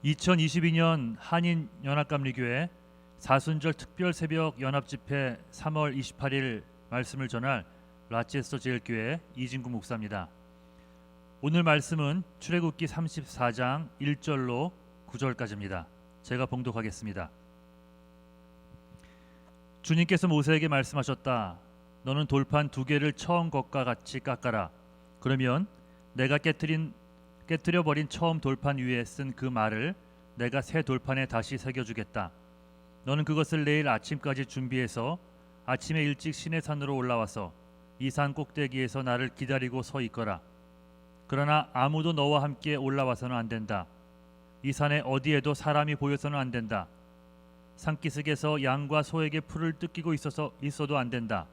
2022년 한인연합감리교회 사순절 특별 새벽 연합집회 3월 28일 말씀을 전할 라체스터 제일교회 이진구 목사입니다. 오늘 말씀은 출애굽기 34장 1절로 9절까지입니다. 제가 봉독하겠습니다. 주님께서 모세에게 말씀하셨다. 너는 돌판 2개를 처음 것과 같이 깎아라. 그러면 내가 깨뜨려버린 처음 돌판 위에 쓴 그 말을 내가 새 돌판에 다시 새겨주겠다. 너는 그것을 내일 아침까지 준비해서 아침에 일찍 시내산으로 올라와서 이 산 꼭대기에서 나를 기다리고 서 있거라. 그러나 아무도 너와 함께 올라와서는 안 된다. 이 산에 어디에도 사람이 보여서는 안 된다. 산기슭에서 양과 소에게 풀을 뜯기고 있어도 안 된다.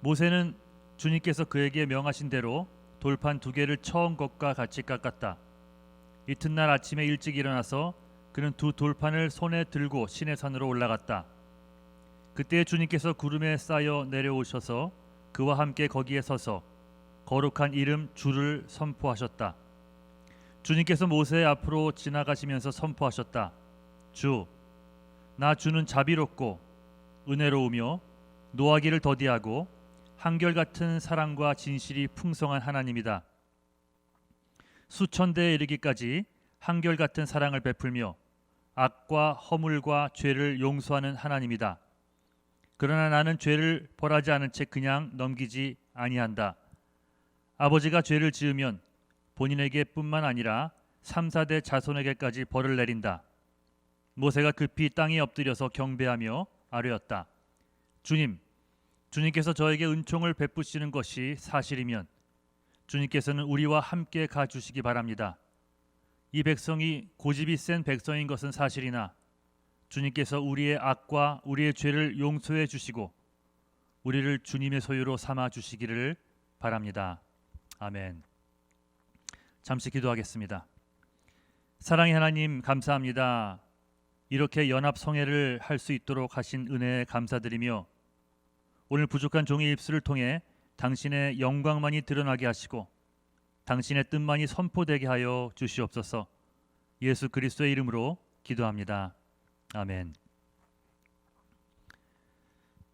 모세는 주님께서 그에게 명하신 대로 돌판 2개를 처음 것과 같이 깎았다. 이튿날 아침에 일찍 일어나서 그는 2 돌판을 손에 들고 시내산으로 올라갔다. 그때 주님께서 구름에 쌓여 내려오셔서 그와 함께 거기에 서서 거룩한 이름 주를 선포하셨다. 주님께서 모세 앞으로 지나가시면서 선포하셨다. 주, 나 주는 자비롭고 은혜로우며 노하기를 더디하고 한결같은 사랑과 진실이 풍성한 하나님이다. 수천 대에 이르기까지 한결같은 사랑을 베풀며 악과 허물과 죄를 용서하는 하나님이다. 그러나 나는 죄를 벌하지 않은 채 그냥 넘기지 아니한다. 아버지가 죄를 지으면 본인에게 뿐만 아니라 3, 4대 자손에게까지 벌을 내린다. 모세가 급히 땅에 엎드려서 경배하며 아뢰었다. 주님께서 저에게 은총을 베푸시는 것이 사실이면 주님께서는 우리와 함께 가주시기 바랍니다. 이 백성이 고집이 센 백성인 것은 사실이나 주님께서 우리의 악과 우리의 죄를 용서해 주시고 우리를 주님의 소유로 삼아 주시기를 바랍니다. 아멘. 잠시 기도하겠습니다. 사랑의 하나님, 감사합니다. 이렇게 연합성회를 할 수 있도록 하신 은혜에 감사드리며 오늘 부족한 종의 입술을 통해 당신의 영광만이 드러나게 하시고 당신의 뜻만이 선포되게 하여 주시옵소서. 예수 그리스도의 이름으로 기도합니다. 아멘.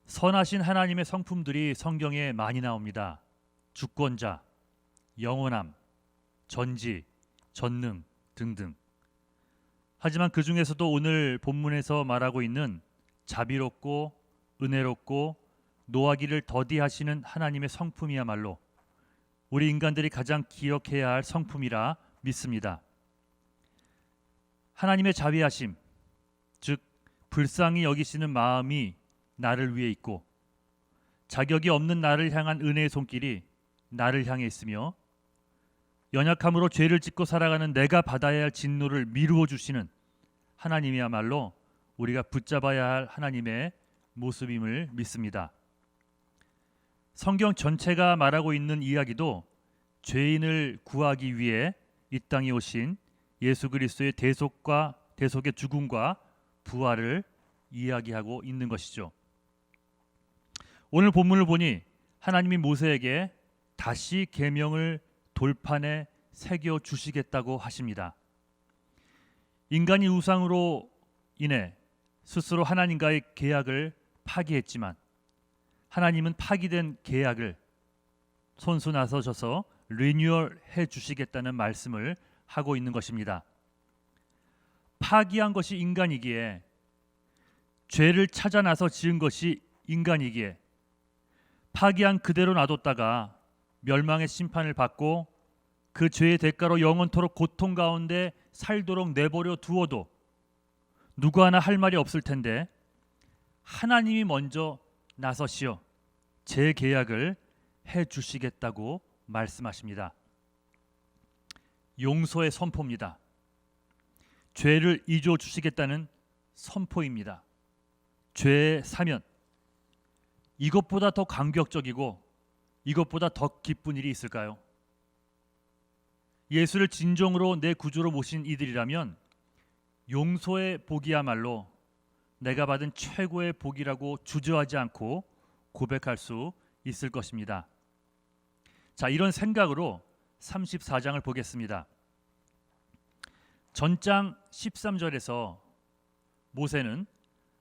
선하신 하나님의 성품들이 성경에 많이 나옵니다. 주권자, 영원함, 전지, 전능 등등. 하지만 그 중에서도 오늘 본문에서 말하고 있는 자비롭고 은혜롭고 노하기를 더디하시는 하나님의 성품이야말로 우리 인간들이 가장 기억해야 할 성품이라 믿습니다. 하나님의 자비하심, 즉 불쌍히 여기시는 마음이 나를 위해 있고 자격이 없는 나를 향한 은혜의 손길이 나를 향해 있으며 연약함으로 죄를 짓고 살아가는 내가 받아야 할 진노를 미루어 주시는 하나님이야말로 우리가 붙잡아야 할 하나님의 모습임을 믿습니다. 성경 전체가 말하고 있는 이야기도 죄인을 구하기 위해 이 땅에 오신 예수 그리스도의 대속의 죽음과 부활을 이야기하고 있는 것이죠. 오늘 본문을 보니 하나님이 모세에게 다시 계명을 돌판에 새겨 주시겠다고 하십니다. 인간이 우상으로 인해 스스로 하나님과의 계약을 파기했지만 하나님은 파기된 계약을 손수 나서셔서 리뉴얼해 주시겠다는 말씀을 하고 있는 것입니다. 파기한 것이 인간이기에 죄를 찾아 나서 지은 것이 인간이기에 파기한 그대로 놔뒀다가 멸망의 심판을 받고 그 죄의 대가로 영원토록 고통 가운데 살도록 내버려 두어도 누구 하나 할 말이 없을 텐데 하나님이 먼저 나서시어 재계약을 해주시겠다고 말씀하십니다. 용서의 선포입니다. 죄를 잊어 주시겠다는 선포입니다. 죄의 사면, 이것보다 더 감격적이고 이것보다 더 기쁜 일이 있을까요? 예수를 진정으로 내 구주로 모신 이들이라면 용서의 복이야말로 내가 받은 최고의 복이라고 주저하지 않고 고백할 수 있을 것입니다. 자, 이런 생각으로 34장을 보겠습니다. 전장 13절에서 모세는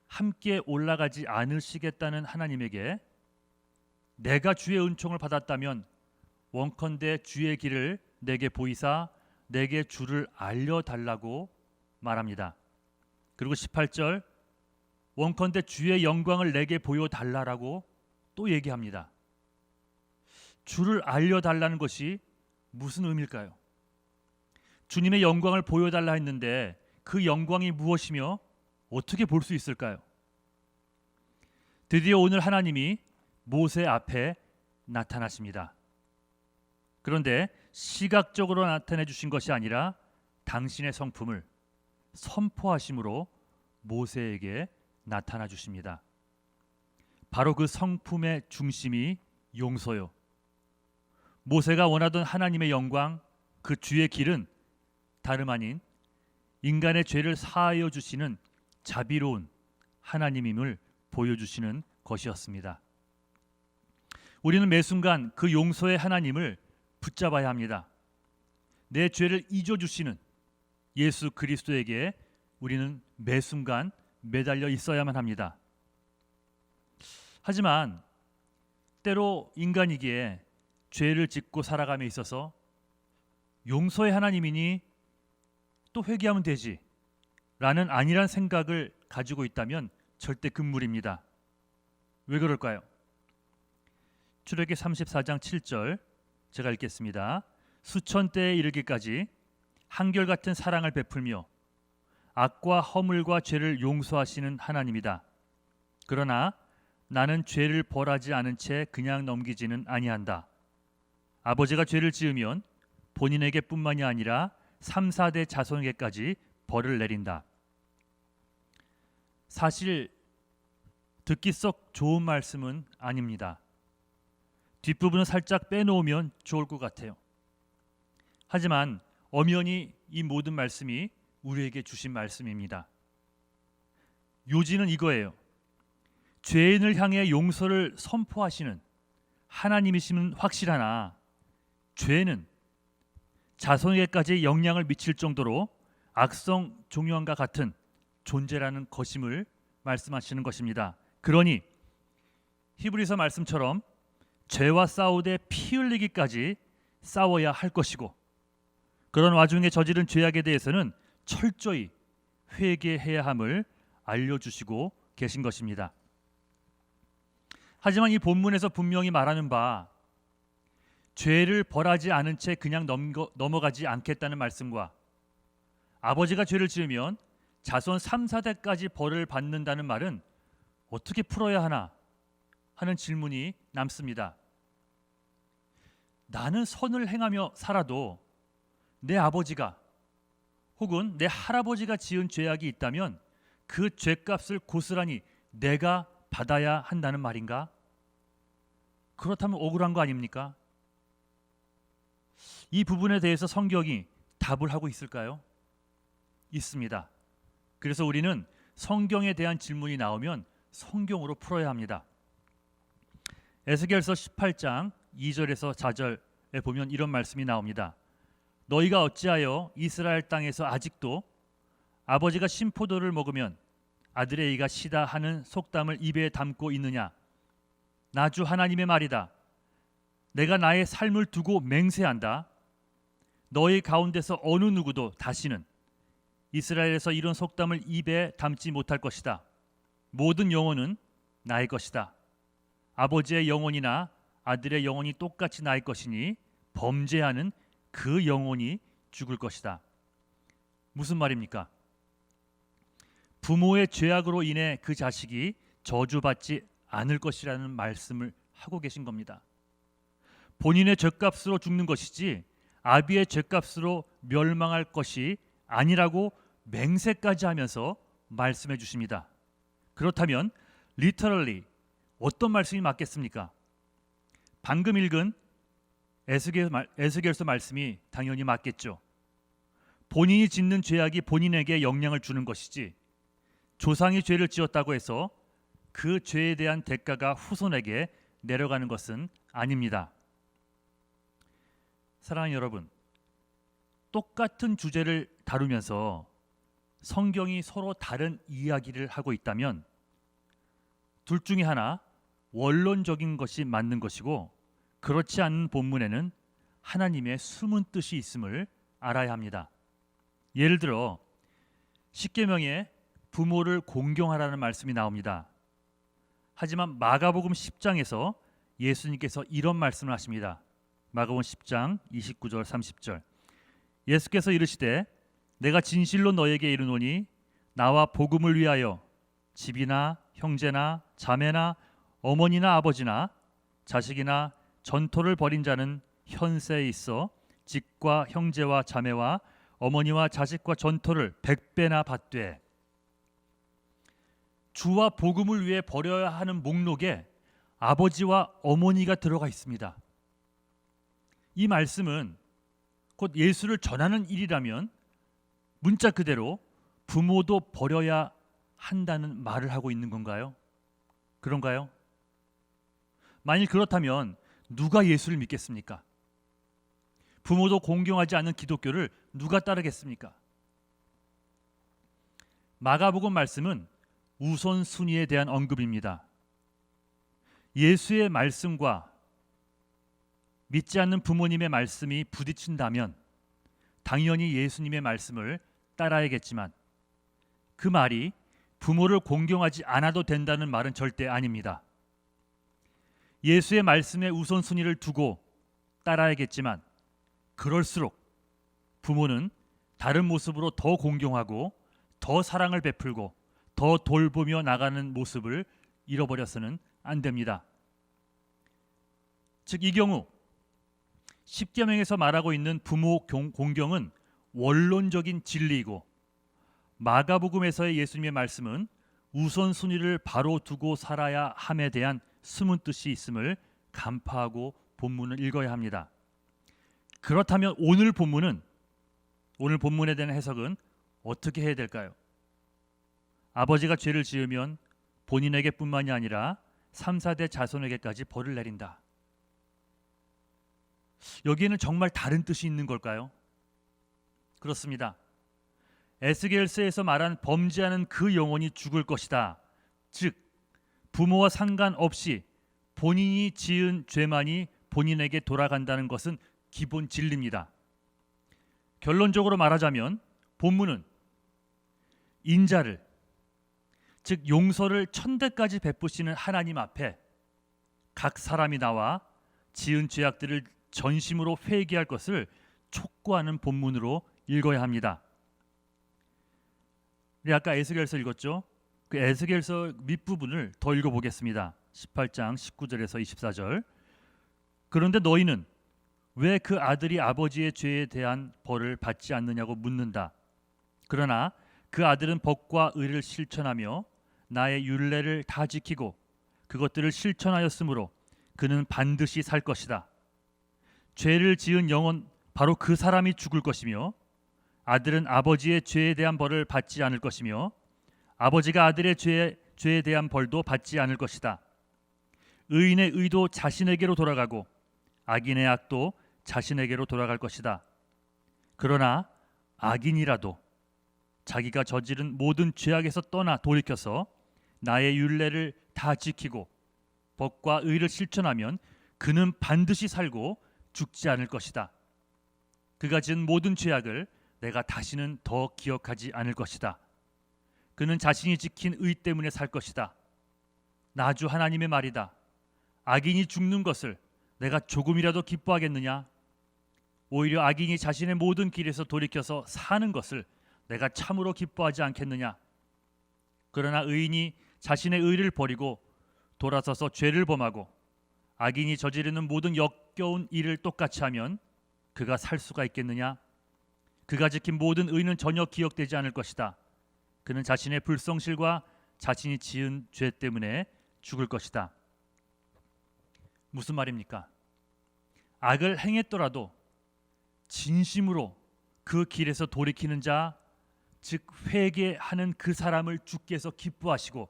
함께 올라가지 않으시겠다는 하나님에게 내가 주의 은총을 받았다면 원컨대 주의 길을 내게 보이사 내게 주를 알려달라고 말합니다. 그리고 18절 원컨대 주의 영광을 내게 보여달라고 또 얘기합니다. 주를 알려달라는 것이 무슨 의미일까요? 주님의 영광을 보여달라 했는데 그 영광이 무엇이며 어떻게 볼 수 있을까요? 드디어 오늘 하나님이 모세 앞에 나타나십니다. 그런데 시각적으로 나타내 주신 것이 아니라 당신의 성품을 선포하심으로 모세에게 나타나 주십니다. 바로 그 성품의 중심이 용서요. 모세가 원하던 하나님의 영광, 그 주의 길은 다름 아닌 인간의 죄를 사하여 주시는 자비로운 하나님임을 보여주시는 것이었습니다. 우리는 매 순간 그 용서의 하나님을 붙잡아야 합니다. 내 죄를 잊어주시는 예수 그리스도에게 우리는 매 순간 매달려 있어야만 합니다. 하지만 때로 인간이기에 죄를 짓고 살아감에 있어서 용서의 하나님이니 또 회개하면 되지 라는 아니란 생각을 가지고 있다면 절대 금물입니다. 왜 그럴까요? 출애굽기 34장 7절 제가 읽겠습니다. 수천 때에 이르기까지 한결같은 사랑을 베풀며 악과 허물과 죄를 용서하시는 하나님이다. 그러나 나는 죄를 벌하지 않은 채 그냥 넘기지는 아니한다. 아버지가 죄를 지으면 본인에게 뿐만이 아니라 3, 4대 자손에게까지 벌을 내린다. 사실 듣기 썩 좋은 말씀은 아닙니다. 뒷부분은 살짝 빼놓으면 좋을 것 같아요. 하지만 엄연히 이 모든 말씀이 우리에게 주신 말씀입니다. 요지는 이거예요. 죄인을 향해 용서를 선포하시는 하나님이심은 확실하나 죄는 자손에게까지 영향을 미칠 정도로 악성 종양과 같은 존재라는 것임을 말씀하시는 것입니다. 그러니 히브리서 말씀처럼 죄와 싸우되 피 흘리기까지 싸워야 할 것이고 그런 와중에 저지른 죄악에 대해서는 철저히 회개해야 함을 알려주시고 계신 것입니다. 하지만 이 본문에서 분명히 말하는 바 죄를 벌하지 않은 채 그냥 넘어가지 않겠다는 말씀과 아버지가 죄를 지으면 자손 3, 4대까지 벌을 받는다는 말은 어떻게 풀어야 하나 하는 질문이 남습니다. 나는 선을 행하며 살아도 내 아버지가 혹은 내 할아버지가 지은 죄악이 있다면 그 죄값을 고스란히 내가 받아야 한다는 말인가? 그렇다면 억울한 거 아닙니까? 이 부분에 대해서 성경이 답을 하고 있을까요? 있습니다. 그래서 우리는 성경에 대한 질문이 나오면 성경으로 풀어야 합니다. 에스겔서 18장 2절에서 4절에 보면 이런 말씀이 나옵니다. 너희가 어찌하여 이스라엘 땅에서 아직도 아버지가 신포도를 먹으면 아들의 이가 시다 하는 속담을 입에 담고 있느냐? 나 주 하나님의 말이다. 내가 나의 삶을 두고 맹세한다. 너희 가운데서 어느 누구도 다시는 이스라엘에서 이런 속담을 입에 담지 못할 것이다. 모든 영혼은 나의 것이다. 아버지의 영혼이나 아들의 영혼이 똑같이 나의 것이니 범죄하는 그 영혼이 죽을 것이다. 무슨 말입니까? 부모의 죄악으로 인해 그 자식이 저주받지 않을 것이라는 말씀을 하고 계신 겁니다. 본인의 죄값으로 죽는 것이지 아비의 죄값으로 멸망할 것이 아니라고 맹세까지 하면서 말씀해 주십니다. 그렇다면 literally 어떤 말씀이 맞겠습니까? 방금 읽은 에스겔서 말씀이 당연히 맞겠죠. 본인이 짓는 죄악이 본인에게 영향을 주는 것이지 조상이 죄를 지었다고 해서 그 죄에 대한 대가가 후손에게 내려가는 것은 아닙니다. 사랑하는 여러분, 똑같은 주제를 다루면서 성경이 서로 다른 이야기를 하고 있다면 둘 중에 하나 원론적인 것이 맞는 것이고, 그렇지 않은 본문에는 하나님의 숨은 뜻이 있음을 알아야 합니다. 예를 들어 십계명에 부모를 공경하라는 말씀이 나옵니다. 하지만 마가복음 10장에서 예수님께서 이런 말씀을 하십니다. 마가복음 10장 29절 30절. 예수께서 이르시되 내가 진실로 너에게 이르노니 나와 복음을 위하여 집이나 형제나 자매나 어머니나 아버지나 자식이나 전토를 벌인 자는 현세에 있어 집과 형제와 자매와 어머니와 자식과 전토를 100배나 받되, 주와 복음을 위해 버려야 하는 목록에 아버지와 어머니가 들어가 있습니다. 이 말씀은 곧 예수를 전하는 일이라면 문자 그대로 부모도 버려야 한다는 말을 하고 있는 건가요? 그런가요? 만일 그렇다면 누가 예수를 믿겠습니까? 부모도 공경하지 않는 기독교를 누가 따르겠습니까? 마가복음 말씀은 우선순위에 대한 언급입니다. 예수의 말씀과 믿지 않는 부모님의 말씀이 부딪힌다면 당연히 예수님의 말씀을 따라야겠지만, 그 말이 부모를 공경하지 않아도 된다는 말은 절대 아닙니다. 예수의 말씀의 우선순위를 두고 따라야겠지만, 그럴수록 부모는 다른 모습으로 더 공경하고 더 사랑을 베풀고 더 돌보며 나가는 모습을 잃어버려서는 안 됩니다. 즉, 이 경우 십계명에서 말하고 있는 부모 공경은 원론적인 진리이고, 마가복음에서의 예수님의 말씀은 우선순위를 바로 두고 살아야 함에 대한 숨은 뜻이 있음을 간파하고 본문을 읽어야 합니다. 그렇다면 오늘 본문에 대한 해석은 어떻게 해야 될까요? 아버지가 죄를 지으면 본인에게뿐만이 아니라 3, 4대 자손에게까지 벌을 내린다. 여기에는 정말 다른 뜻이 있는 걸까요? 그렇습니다. 에스겔서에서 말한 범죄하는 그 영혼이 죽을 것이다. 즉, 부모와 상관없이 본인이 지은 죄만이 본인에게 돌아간다는 것은 기본 진리입니다. 결론적으로 말하자면 본문은 인자를, 즉 용서를 1000대까지 베푸시는 하나님 앞에 각 사람이 나와 지은 죄악들을 전심으로 회개할 것을 촉구하는 본문으로 읽어야 합니다. 우리 아까 에스겔서 읽었죠? 그 에스겔서 밑부분을 더 읽어보겠습니다. 18장 19절에서 24절. 그런데 너희는 왜 그 아들이 아버지의 죄에 대한 벌을 받지 않느냐고 묻는다. 그러나 그 아들은 법과 의를 실천하며 나의 율례를 다 지키고 그것들을 실천하였으므로 그는 반드시 살 것이다. 죄를 지은 영혼 바로 그 사람이 죽을 것이며, 아들은 아버지의 죄에 대한 벌을 받지 않을 것이며 아버지가 아들의 죄에 대한 벌도 받지 않을 것이다. 의인의 의도 자신에게로 돌아가고 악인의 악도 자신에게로 돌아갈 것이다. 그러나 악인이라도 자기가 저지른 모든 죄악에서 떠나 돌이켜서 나의 율례를 다 지키고 법과 의를 실천하면 그는 반드시 살고 죽지 않을 것이다. 그가 지은 모든 죄악을 내가 다시는 더 기억하지 않을 것이다. 그는 자신이 지킨 의 때문에 살 것이다. 나 주 하나님의 말이다. 악인이 죽는 것을 내가 조금이라도 기뻐하겠느냐? 오히려 악인이 자신의 모든 길에서 돌이켜서 사는 것을 내가 참으로 기뻐하지 않겠느냐? 그러나 의인이 자신의 의를 버리고 돌아서서 죄를 범하고 악인이 저지르는 모든 역겨운 일을 똑같이 하면 그가 살 수가 있겠느냐? 그가 지킨 모든 의는 전혀 기억되지 않을 것이다. 그는 자신의 불성실과 자신이 지은 죄 때문에 죽을 것이다. 무슨 말입니까? 악을 행했더라도 진심으로 그 길에서 돌이키는 자, 즉 회개하는 그 사람을 주께서 기뻐하시고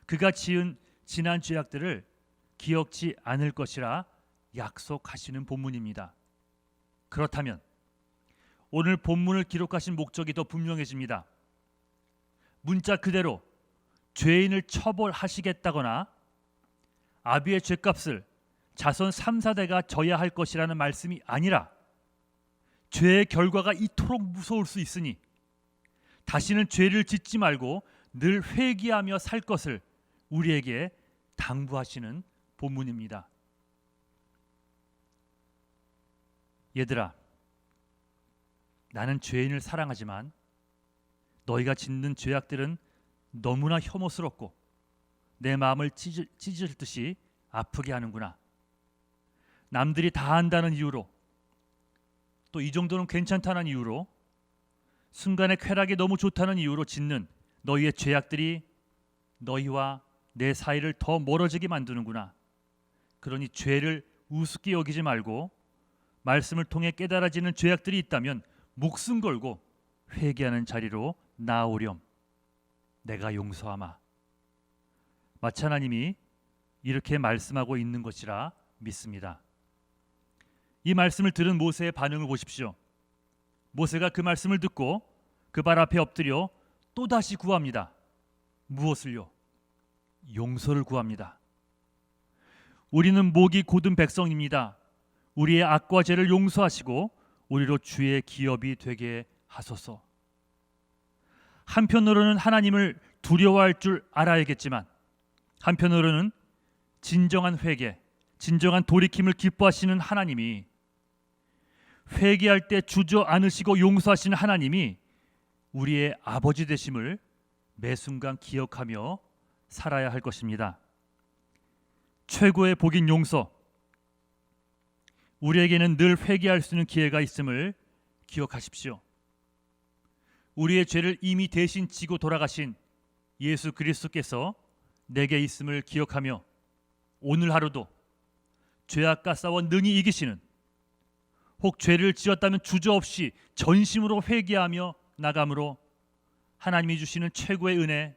그가 지은 지난 죄악들을 기억지 않을 것이라 약속하시는 본문입니다. 그렇다면 오늘 본문을 기록하신 목적이 더 분명해집니다. 문자 그대로 죄인을 처벌하시겠다거나 아비의 죄값을 자손 3, 4대가 져야 할 것이라는 말씀이 아니라 죄의 결과가 이토록 무서울 수 있으니 다시는 죄를 짓지 말고 늘 회개하며 살 것을 우리에게 당부하시는 본문입니다. 얘들아, 나는 죄인을 사랑하지만 너희가 짓는 죄악들은 너무나 혐오스럽고 내 마음을 찢을 듯이 아프게 하는구나. 남들이 다 한다는 이유로, 또 이 정도는 괜찮다는 이유로, 순간의 쾌락이 너무 좋다는 이유로 짓는 너희의 죄악들이 너희와 내 사이를 더 멀어지게 만드는구나. 그러니 죄를 우습게 여기지 말고 말씀을 통해 깨달아지는 죄악들이 있다면 목숨 걸고 회개하는 자리로 나아오렴. 내가 용서하마. 마치 하나님이 이렇게 말씀하고 있는 것이라 믿습니다. 이 말씀을 들은 모세의 반응을 보십시오. 모세가 그 말씀을 듣고 그 발 앞에 엎드려 또다시 구합니다. 무엇을요? 용서를 구합니다. 우리는 목이 곧은 백성입니다. 우리의 악과 죄를 용서하시고 우리로 주의 기업이 되게 하소서. 한편으로는 하나님을 두려워할 줄 알아야겠지만 한편으로는 진정한 회개, 진정한 돌이킴을 기뻐하시는 하나님이, 회개할 때 주저앉으시고 용서하시는 하나님이 우리의 아버지 되심을 매 순간 기억하며 살아야 할 것입니다. 최고의 복인 용서, 우리에게는 늘 회개할 수 있는 기회가 있음을 기억하십시오. 우리의 죄를 이미 대신 지고 돌아가신 예수 그리스도께서 내게 있음을 기억하며 오늘 하루도 죄악과 싸워 능히 이기시는, 혹 죄를 지었다면 주저없이 전심으로 회개하며 나감으로 하나님이 주시는 최고의 은혜,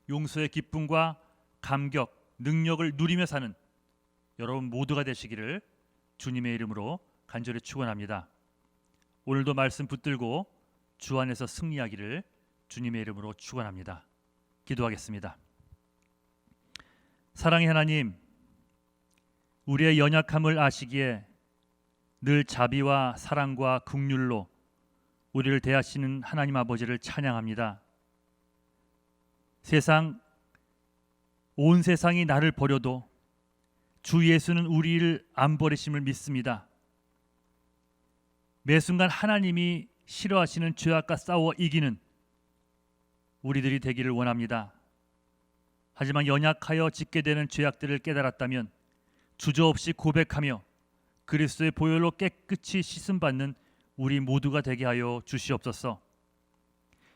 용서의 기쁨과 감격, 능력을 누리며 사는 여러분 모두가 되시기를 주님의 이름으로 간절히 축원합니다. 오늘도 말씀 붙들고 주 안에서 승리하기를 주님의 이름으로 축원합니다. 기도하겠습니다. 사랑의 하나님, 우리의 연약함을 아시기에 늘 자비와 사랑과 긍휼로 우리를 대하시는 하나님 아버지를 찬양합니다. 온 세상이 나를 버려도 주 예수는 우리를 안 버리심을 믿습니다. 매 순간 하나님이 싫어하시는 죄악과 싸워 이기는 우리들이 되기를 원합니다. 하지만 연약하여 짓게 되는 죄악들을 깨달았다면 주저없이 고백하며 그리스도의 보혈로 깨끗이 씻음받는 우리 모두가 되게 하여 주시옵소서.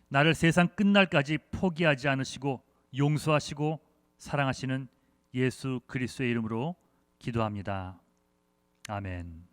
나를 세상 끝날까지 포기하지 않으시고 용서하시고 사랑하시는 예수 그리스도의 이름으로 기도합니다. 아멘.